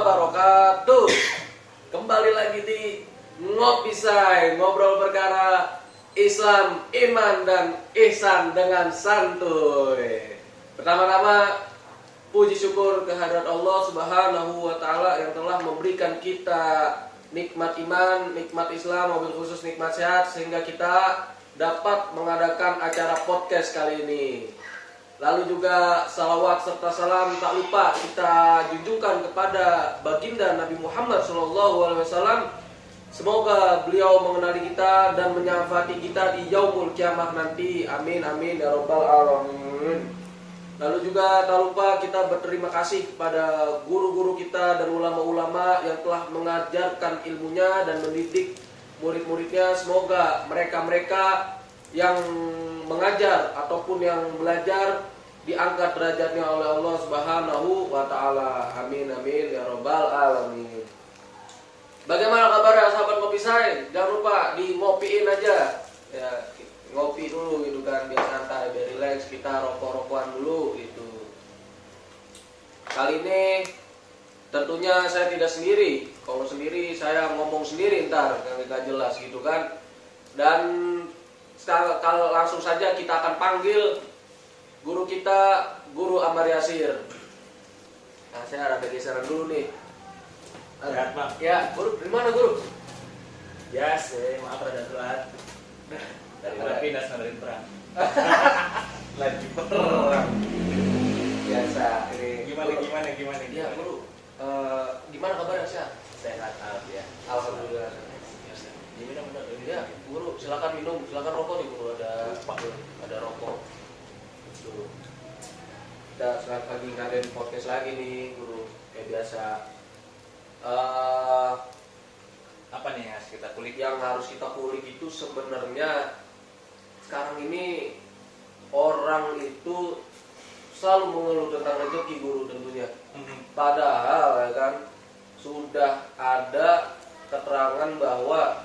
wabarakatuh. Kembali lagi di Ngopi Say, ngobrol perkara Islam, iman dan ihsan dengan santuy. Pertama-tama puji syukur kehadirat Allah Subhanahu wa taala yang telah memberikan kita nikmat iman, nikmat Islam, mobil khusus nikmat sehat sehingga kita dapat mengadakan acara podcast kali ini. Lalu juga salawat serta salam tak lupa kita junjungkan kepada baginda Nabi Muhammad SAW. Semoga beliau mengenali kita dan menyafaati kita di yaumul kiamah nanti. Amin amin ya rabbal alamin. Lalu juga tak lupa kita berterima kasih kepada guru-guru kita dan ulama-ulama yang telah mengajarkan ilmunya dan mendidik murid-muridnya. Semoga mereka-mereka yang mengajar ataupun yang belajar diangkat derajatnya oleh Allah Subhanahu wa taala. Amin amin ya rabbal alamin. Bagaimana kabarnya sahabat Ngopi Say? Jangan lupa di ngopiin aja. Ya, ngopi dulu gitu kan, biar santai, biar relax, kita rokok-rokokan dulu gitu. Kali ini tentunya saya tidak sendiri. Kalau sendiri saya ngomong sendiri ntar yang gak jelas gitu kan. Dan kalau langsung saja kita akan panggil guru kita, Guru Ammar Yasir. Nah, saya ada geseran dulu nih. Sehat, Bang. Ya, Guru, dari mana Guru? Ya, maaf rada telat. Daripada pindah dari perang. Lagi perang. Biasa. Ini Gimana? Ya, Guru. Gimana kabarnya sehat? Sehat, ya. Alhamdulillah. Ini benar-benar. Ya, Guru, silakan minum, silakan rokok nih Guru, ada rokok. Guru. Kita selamat pagi ngadain podcast lagi nih Guru, kayak biasa. Apa nih yang harus kita kulik? Yang harus kita kulik itu sebenarnya sekarang ini orang itu selalu mengeluh tentang rezeki Guru tentunya. Padahal ya kan sudah ada keterangan bahwa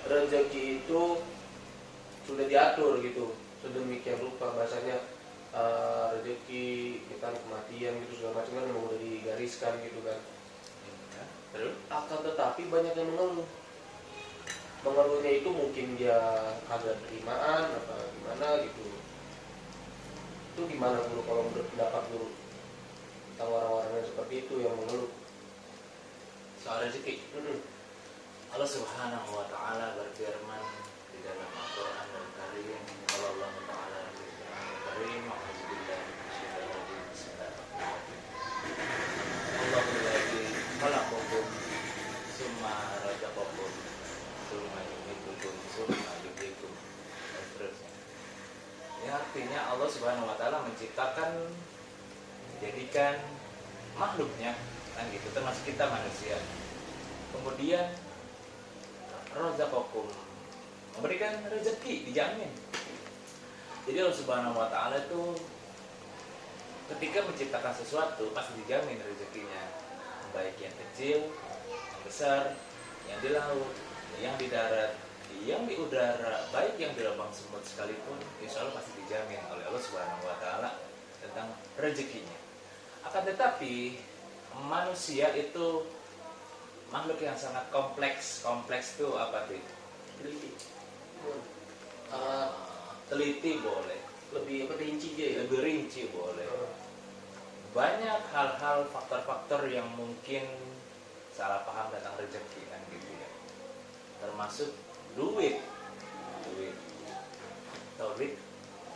rezeki itu sudah diatur gitu, sedemikian rupa bahasanya. Rezeki, kita kematian gitu segala macam kan memang udah digariskan gitu kan. Terus? Akan tetapi banyak yang mengeluh. Mengeluhnya itu mungkin dia agak terimaan apa gimana gitu. Itu gimana Guru kalau menurut pendapat Guru tentang orang-orang yang seperti itu yang mengeluh Soal rezeki. Allah Subhanahu wa taala berfirman di dalam Al-Qur'an Al-Karim, kalau Allah taala Al-Karim, Allahu alladzi khalaqakum summa razaqakum summa yumitukum summa yuhyikum dan seterusnya. Ya, artinya Allah Subhanahu wa taala menciptakan, menjadikan makhluknya kan gitu, termasuk kita manusia. Kemudian razaqakum, memberikan rezeki, dijamin. Jadi Allah Subhanahu wa taala itu ketika menciptakan sesuatu pasti dijamin rezekinya, baik yang kecil, yang besar, yang di laut, yang di darat, yang di udara, baik yang di lubang semut sekalipun, insya Allah pasti dijamin oleh Allah Subhanahu wa taala tentang rezekinya. Akan tetapi manusia itu makhluk yang sangat kompleks. Kompleks itu apa sih? Teliti boleh, lebih rinci dia ya. lebih rinci boleh. Banyak hal-hal, faktor-faktor yang mungkin salah paham tentang rezeki kan gitu ya. Termasuk duit. Tahu duit?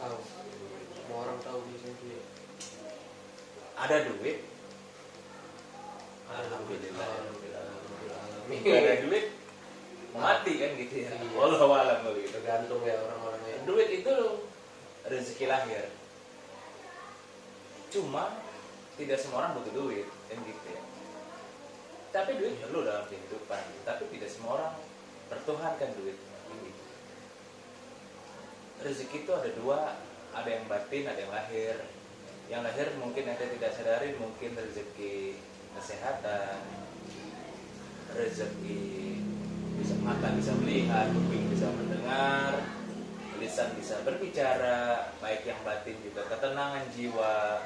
Tahu. Semua orang tahu di sini ya. Ada duit. Alhamdulillah. Nggak ada duit, mati kan gitu ya. Iya. Wallahu a'lam begitu. Tergantung ya orang-orangnya. Duit itu rezeki lahir. Cuma tidak semua orang butuh duit kan gitu ya. Tapi duit perlu dalam kehidupan. Tapi tidak semua orang pertuhankan duit. Gitu. Rezeki itu ada dua, ada yang batin, ada yang lahir. Yang lahir mungkin Anda tidak sadari, mungkin rezeki kesehatan, rezeki mata bisa melihat, kuping bisa mendengar, lisan bisa berbicara, baik yang batin juga ketenangan jiwa,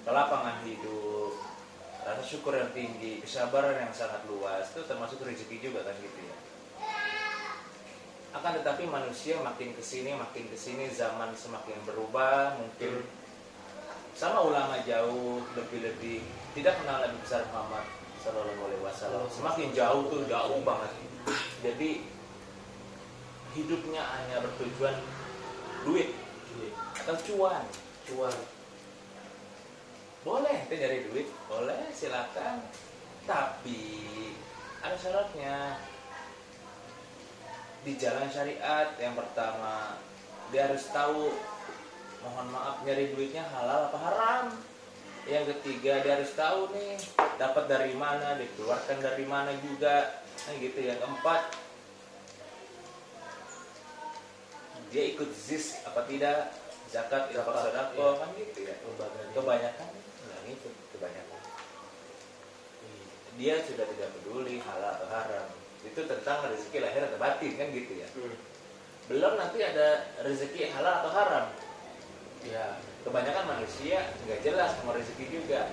kelapangan hidup, rasa syukur yang tinggi, kesabaran yang sangat luas, itu termasuk rezeki juga kan gitu ya. Akan tetapi manusia makin kesini zaman semakin berubah, mungkin sama ulama jauh lebih tidak kenal Nabi besar Muhammad Sallallahu Alaihi Wasallam, semakin jauh tuh jauh banget. Jadi hidupnya hanya bertujuan duit atau cuan. Boleh kita nyari duit, boleh silakan, tapi ada syaratnya. Di jalan syariat yang pertama dia harus tahu, mohon maaf, nyari duitnya halal apa haram. Yang ketiga dia harus tahu nih dapat dari mana, dikeluarkan dari mana juga, nah gitu. Yang keempat dia ikut zis apa tidak, zakat, infak, sedekah, kan gitu ya. Kebanyakan nggak ngikut, kebanyakan dia sudah tidak peduli halal atau haram. Itu tentang rezeki lahir atau batin kan gitu ya. Belum nanti ada rezeki halal atau haram. Ya, kebanyakan manusia nggak jelas sama rezeki juga.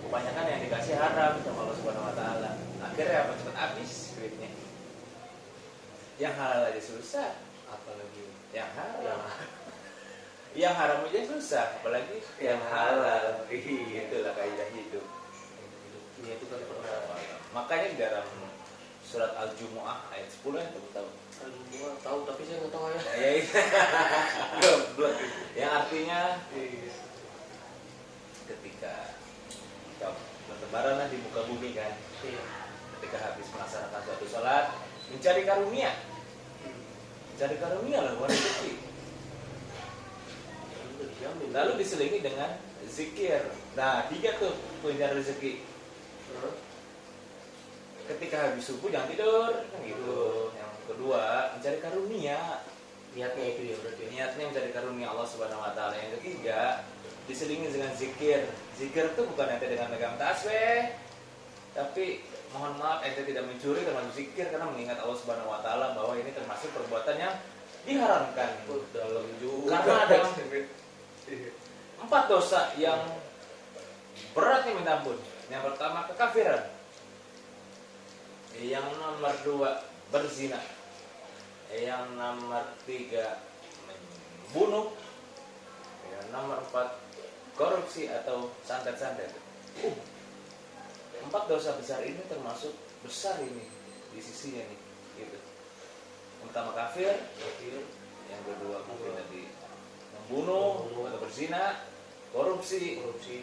Kebanyakan yang dikasih haram sama Allah Subhanahu Wa Taala. Akhirnya apa, cepat habis duitnya. Yang halal aja susah, apalagi yang haram. Yang haram aja susah, apalagi yang halal. Itulah kaidah hidup. Ini itu kan pernah. Makanya di dalam surat Al-Jumu'ah ayat 10 yang kamu tahu. Al-Jumu'ah tahu, tapi saya nggak tahu ya. Goblok. Yang artinya ketika kau bertebaran di muka bumi kan, ketika habis melaksanakan suatu salat, mencari karunia. Mencari karunia lah, bukan rezeki. Lalu diselingi dengan zikir. Nah, 3 tuh punya rezeki. Ketika habis subuh jangan tidur kan gitu. Yang kedua mencari karunia, Niatnya itu ya berarti. niatnya mencari karunia Allah Subhanahu Wa Taala. Yang ketiga diselingi dengan zikir. Zikir itu bukan ente dengan megang tasbih, tapi mohon maaf ente tidak mencuri termasuk zikir, karena mengingat Allah Subhanahu Wa Taala bahwa ini termasuk perbuatan yang diharamkan. Dalam juga. Karena ada 4 dosa yang beratnya minta ampun. Yang pertama kekafiran. Yang nomor 2 berzina. Yang nomor 3 membunuh. Yang nomor 4 korupsi atau santet-santet. 4 dosa besar ini termasuk besar ini di sisinya nih, gitu. Yang pertama kafir, yang kedua mungkin tadi membunuh atau berzina, korupsi,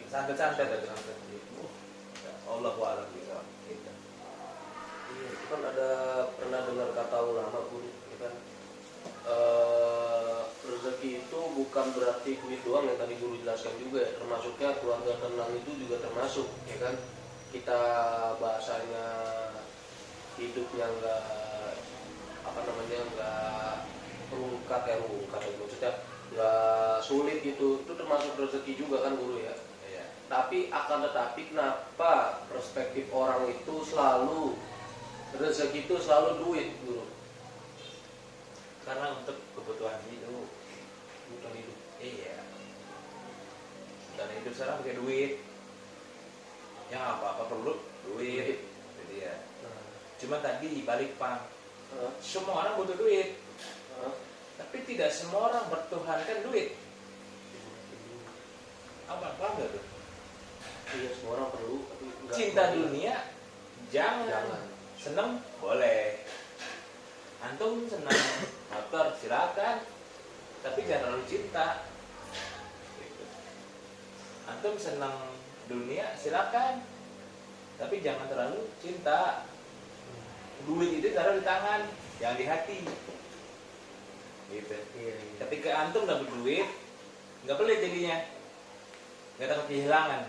santet-santet atau santet. Allahu a'lam bishawab. Gitu. Iya, itu kan ada pernah dengar kata ulama guru, ya kan? Rezeki itu bukan berarti duit doang yang tadi guru jelaskan juga, ya. Termasuknya keluarga tenang itu juga termasuk, ya kan? Kita bahasanya hidupnya nggak rungkat ya, maksudnya nggak sulit gitu, itu termasuk rezeki juga kan guru ya. Iya. Tapi kenapa perspektif orang itu selalu rezeki itu selalu duit guru? Karena untuk kebutuhan hidup. Kebutuhan hidup. Iya. Dan hidup sekarang pakai duit. Yang apa-apa perlu duit. Jadi ya. Cuma tadi balik pang. Semua orang butuh duit. Tapi tidak semua orang bertuhankan duit. Apa enggak tuh? Iya, semua orang perlu, tapi enggak. Cinta dunia jangan. Seneng boleh. Antum senang motor silakan, tapi jangan terlalu cinta. Gitu. Antum senang dunia silakan, tapi jangan terlalu cinta. Duit itu taruh di tangan, jangan di hati. Gitu. Iya. Ketika antum dapat duit, nggak pelit jadinya, nggak takut kehilangan.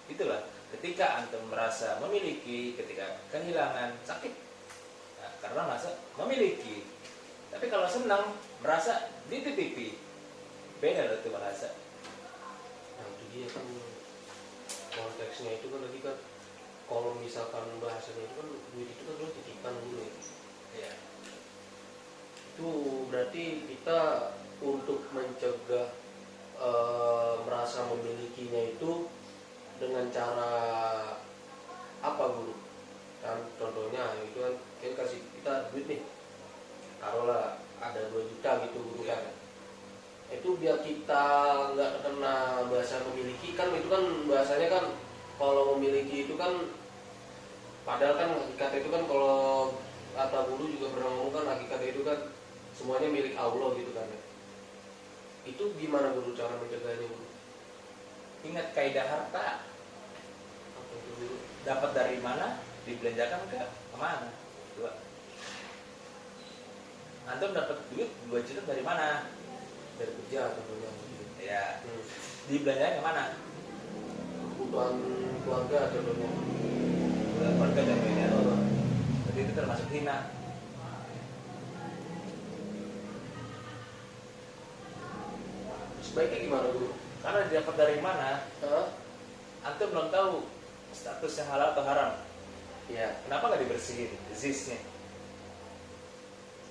Itulah. Ketika antum merasa memiliki, ketika kehilangan sakit, nah, karena merasa memiliki. Tapi kalau senang, merasa dititipi, beda loh itu merasa. Nah itu dia kan konteksnya itu kan tadi kan, kalau misalkan bahasanya itu kan duit itu kan dulu titipan dulu ya. Iya. Itu berarti kita untuk mencegah merasa memilikinya itu dengan itu biar kita nggak terkena bahasa memiliki, kan itu kan bahasanya kan kalau memiliki itu kan, padahal kan hakikatnya itu kan kalau kata guru juga pernah ngomong kan hakikatnya itu kan semuanya milik Allah gitu kan ya. Itu gimana guru cara mencegahnya guru? Ingat kaidah harta, Apa itu guru? dapat dari mana, dibelanjakan ke kemana. Dua. Antum dapat duit 2 juta dari mana? Dari kerja tentunya. Ya, Hmm. dibelanjakan kemana? Kebutuhan keluarga contohnya. Buat keluarga dan lainnya. Jadi itu termasuk hina. Sebaiknya gimana guru? Karena dapat dari mana, Hah? antum belum tahu statusnya halal atau haram. Iya. Kenapa nggak dibersihin zisnya?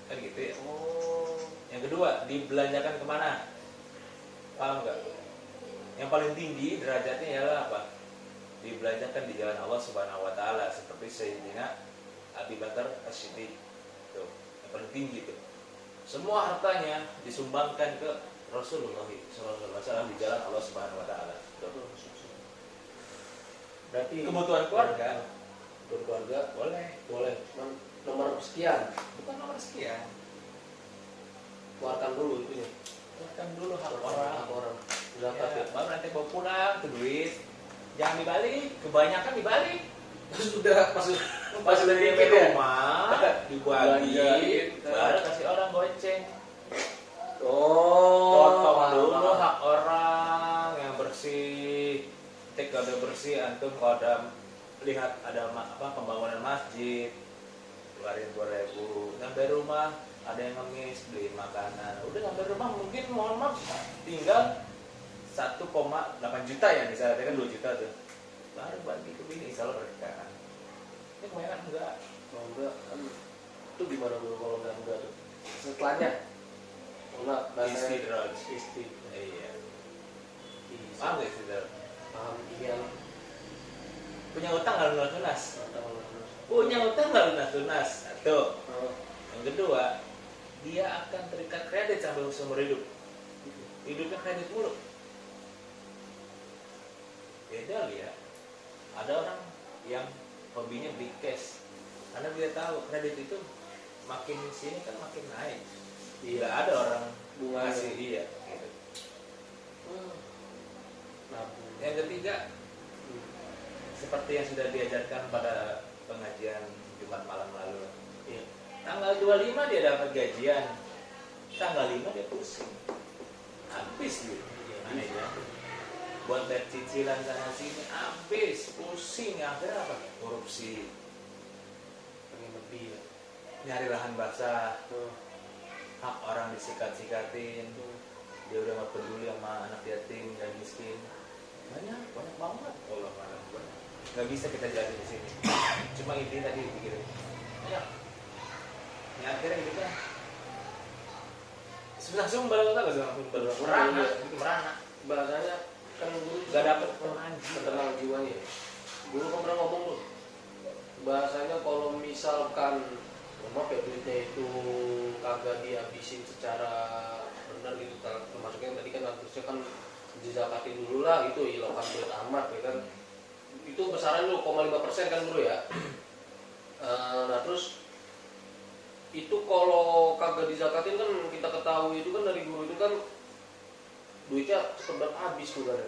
Kan gitu ya. Oh. Yang kedua, dibelanjakan kemana? Paham nggak? Yang paling tinggi derajatnya ialah apa? Dibelanjakan di jalan Allah Subhanahu Wa Taala, seperti Sayyidina Abi Bakar As-Siddiq. Tuh, yang paling tinggi tuh. Semua hartanya disumbangkan ke Rasulullah SAW di jalan Allah Subhanahu Wa Taala. Berarti Kebutuhan keluarga berkeluarga boleh, boleh, cuman nomor sekian bukan nomor sekian. keluarkan dulu itunya. Keluarkan dulu hak Orang orang. orang zakat Ya, ya. baru nanti bawa pulang tuh duit. Jangan dibalik, kebanyakan dibalik. Sudah pas Pas udah dikit di ya. rumah dibagi, Belanjain. baru kasih orang goceng. Oh. Potong dulu paham. hak orang yang bersih. Ketika udah bersih, antum kalau ada lihat ada pembangunan masjid, keluarin 2.000. Sampai rumah ada yang ngemis, beliin makanan. Udah sampai rumah mungkin mohon maaf tinggal 1,8 juta ya, misalnya kan 2 juta tuh. Baru bagi ke bini, insya Allah berkah. Ini kebanyakan enggak. Kalau enggak kan itu gimana dulu kalau enggak tuh? Setelahnya. Kalau enggak bahasa Istidraj. isti. Iya. Isi. Paham gak istidraj? Paham iya. Punya utang nggak lunas lunas? Tahu terus. Punya utang nggak lunas lunas? Satu. Oh. Yang kedua, dia akan terikat kredit sampai seumur hidup. Hidupnya kredit mulu. Beda ya. Ada orang yang hobinya beli cash, karena dia tahu kredit itu makin sini kan makin naik. Tidak ada orang Bunganya. ngasih iya. Gitu. Nabung. Yang ketiga, seperti yang sudah diajarkan pada pengajian Jumat malam lalu. Iya. Tanggal 25 dia dapat gajian, tanggal 5 dia pusing, habis duit. Aneh ya. Buat bayar cicilan sana sini, habis pusing. Akhirnya apa? Korupsi, Pengen lebih ya. nyari lahan basah, Oh. hak orang disikat-sikatin. Dia udah gak peduli sama anak yatim dan miskin. Banyak banget. Allah Akbar. Gak bisa kita jelasin di sini. Cuma intinya tadi dipikirin. Banyak. Ya akhirnya gitu kan. Susah sumbal tau gak susah sumbal? Merana, gitu merana. Bahasanya kan guru Gak dapet tenang jiwanya. Guru kan pernah ngomong tuh. Bahasanya kalau misalkan maaf ya duitnya itu kagak dihabisin secara benar gitu, termasuknya tadi kan harusnya kan dizakatin dulu lah gitu, hilangkan duit amat ya kan. Itu besaran 0,5% kan guru ya. Nah terus itu kalau kagak dizakatin kan kita ketahui itu kan dari guru itu kan duitnya cepet habis tuh kan.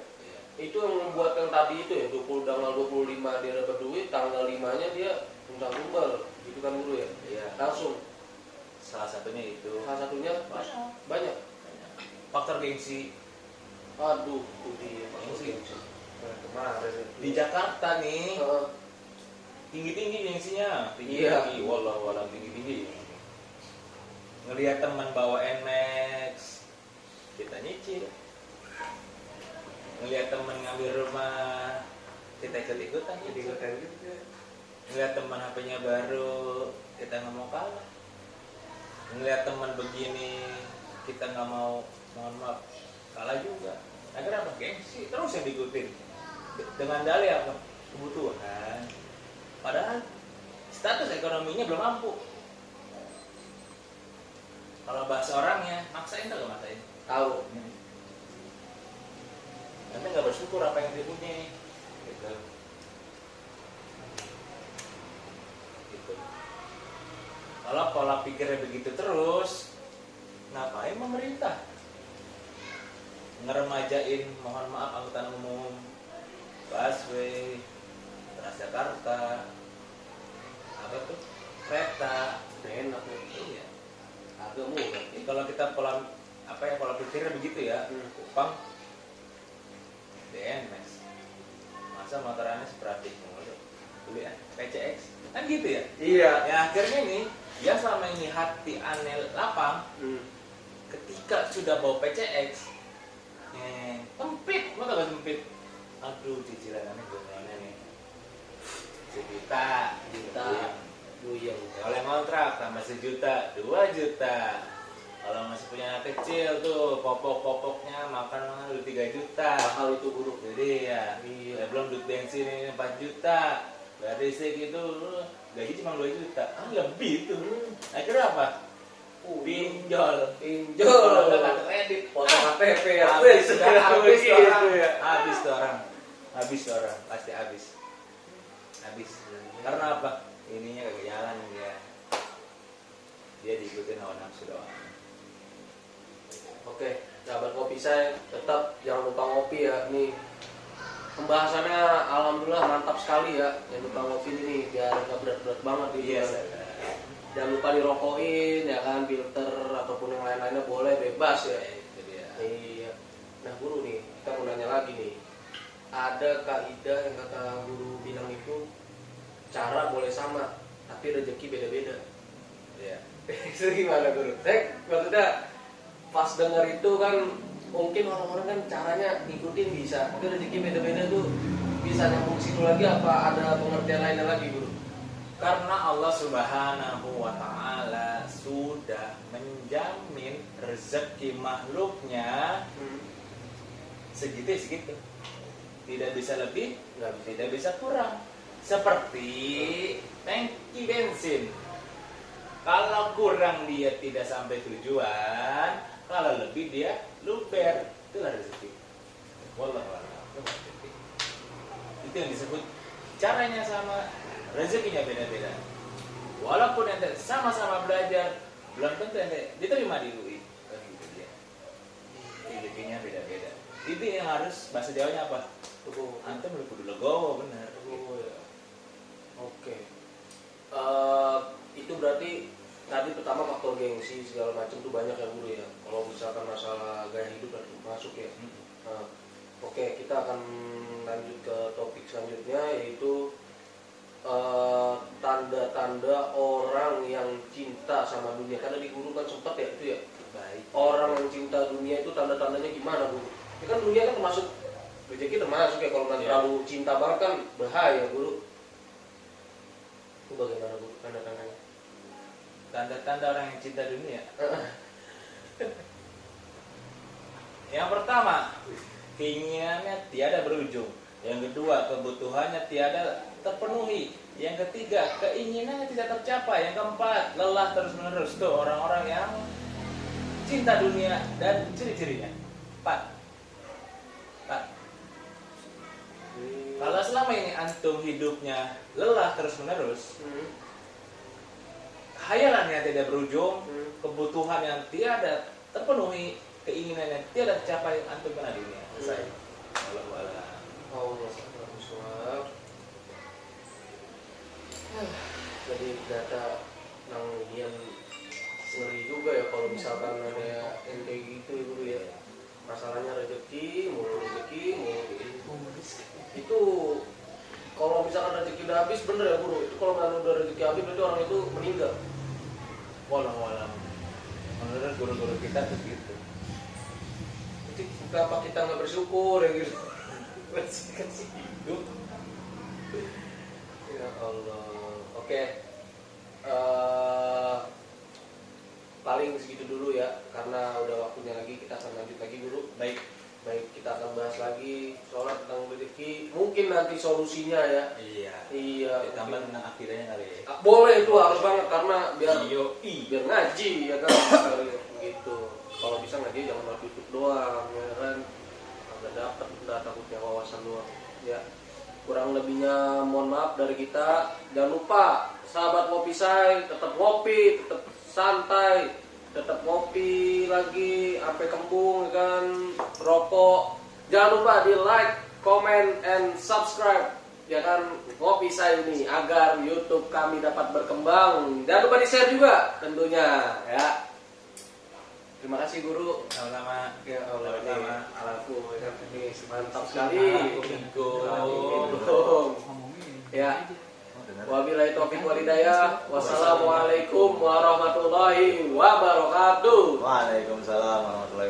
Itu yang membuat yang tadi itu ya tanggal 25 dia dapat duit, tanggal 5-nya dia puncak tumbal gitu kan guru ya. Iya. Langsung Salah satunya itu. salah satunya banyak. Faktor gengsi. Aduh, putih Gengsi. kemarin Di Jakarta nih Heeh. tinggi-tinggi gengsinya, Iya. tinggi-tinggi, walau tinggi-tinggi. Ngelihat teman bawa NMAX, kita nyicil. Ngelihat teman ngambil rumah, kita ikut-ikutan nyicil. Ngelihat teman HP-nya baru, kita nggak mau kalah. Ngelihat teman begini, kita nggak mau, mohon maaf, kalah juga. Akhirnya apa? Gengsi, terus yang diikutin. Dengan dalih apa? Kebutuhan. Padahal status ekonominya belum mampu. Kalau bahasa orangnya, maksain atau gak maksain? Tahu. bersyukur apa yang dia punya. Gitu. Gitu. Kalau pola pikirnya begitu terus, ngapain pemerintah ngeremajain, mohon maaf, angkutan umum, busway, Transjakarta, apa tuh, kereta, enak ya. iya. Agak murah. Jadi kalau kita pola pikirnya begitu ya, Kupang, DNS, masa motorannya seperatik mulu, beli PCX, kan gitu ya. Iya. Ya akhirnya nih, dia selama ini hati aneh lapang, ketika sudah bawa PCX, sempit, maka gak sempit. Aduh, cicilannya gimana nih? Sejuta, Buyang. Kalau yang kontrak tambah 1 juta, 2 juta. Kalau masih punya anak kecil tuh, popok-popoknya makan udah 3 juta. Mahal itu guru. Jadi ya, Iya. belum duit bensin ini 4 juta. Bayar listrik itu gaji cuma 2 juta. Lebih tuh. Akhirnya apa? Pinjol. Kalau udah kartu kredit, Potong KTP ya. habis tuh Begitu orang. ya. Habis tuh orang, pasti habis. Karena apa? Ininya kagak jalan dia diikutin hawa nafsu doang. Oke, sahabat kopi saya tetap jangan lupa ngopi ya. Nih pembahasannya alhamdulillah mantap sekali ya. Yang lupa ngopi ini nih biar nggak berat-berat banget gitu. Iya, kan. Jangan lupa dirokokin ya kan, filter ataupun yang lain-lainnya boleh bebas ya. Itu dia. Iya. Nah guru nih, kita mau nanya lagi nih. Ada kaidah yang kata guru bilang itu cara boleh sama, tapi rezeki beda-beda. Iya. Itu gimana guru? Saya maksudnya pas dengar itu kan mungkin orang-orang kan caranya ngikutin bisa, tapi rezeki beda-beda tuh bisa nyambung situ lagi apa ada pengertian lainnya lagi guru? Karena Allah Subhanahu wa Ta'ala sudah menjamin rezeki makhluknya segitu. Tidak bisa lebih, tidak bisa kurang. Seperti tangki bensin. Kalau kurang dia tidak sampai tujuan, kalau lebih dia luber. Itulah rezeki. Wallahu a'lam. Itu yang disebut caranya sama, rezekinya beda-beda. Walaupun ente sama-sama belajar, belum tentu ente diterima di UI. Kan gitu dia. Rezekinya beda-beda. Itu yang harus bahasa Jawanya apa? Antum lu kudu legowo bener. Ya. Oke. Itu berarti tadi pertama faktor gengsi segala macam tuh banyak ya guru ya. Kalau misalkan masalah gaya hidup berarti masuk ya. Oke, kita akan lanjut ke topik selanjutnya yaitu tanda-tanda orang yang cinta sama dunia. Karena di guru kan sempat ya itu ya. Baik. Orang yang cinta dunia itu tanda-tandanya gimana guru? Ini kan dunia kan termasuk rezeki termasuk ya, kalau nggak terlalu cinta banget kan bahaya guru. Itu bagaimana guru tanda-tandanya? Tanda-tanda orang yang cinta dunia. Yang pertama, keinginannya tiada berujung. Yang kedua, kebutuhannya tiada terpenuhi. Yang ketiga, keinginannya tidak tercapai. Yang keempat, lelah terus-menerus. Tuh orang-orang yang cinta dunia dan ciri-cirinya. 4. Kalau selama ini antum hidupnya lelah terus-menerus, khayalan yang tidak berujung, kebutuhan yang tiada terpenuhi, keinginan yang tiada tercapai, antum kena dunia. Selesai. Jadi data yang ngeri juga ya kalau misalkan ada yang kayak gitu ya guru ya. Masalahnya rezeki mulu itu kalau misalkan rezeki udah habis bener ya guru, itu kalau nggak udah rezeki habis berarti orang itu meninggal. Walau menurut guru-guru kita tuh gitu. Jadi kenapa kita nggak bersyukur ya gitu? Kasih hidup. Ya Allah. Oke. Paling segitu dulu ya, karena udah waktunya lagi kita akan lanjut lagi guru. Baik, kita akan bahas lagi soal tentang rezeki. Mungkin nanti solusinya ya. Iya. Ditambah tentang akidahnya kali ya. Boleh, itu harus banget karena biar Yoi. biar ngaji ya kan. Gitu. Kalau bisa ngaji jangan buat YouTube doang ya kan. Agak dapat udah takutnya wawasan Kurang lebihnya mohon maaf dari kita. Jangan lupa sahabat ngopi say, tetap ngopi, tetap santai, tetap ngopi lagi sampai kembung kan, rokok. Jangan lupa di like, comment, and subscribe ya kan ngopi saya ini agar YouTube kami dapat berkembang. Jangan lupa di share juga tentunya ya. Terima kasih guru. Sama-sama. Ya Allah, Sama-sama. alaku ini mantap sekali. Ya. Wabillahi taufiq wal hidayah. Wassalamualaikum warahmatullahi wabarakatuh. Waalaikumsalam warahmatullahi wabarakatuh.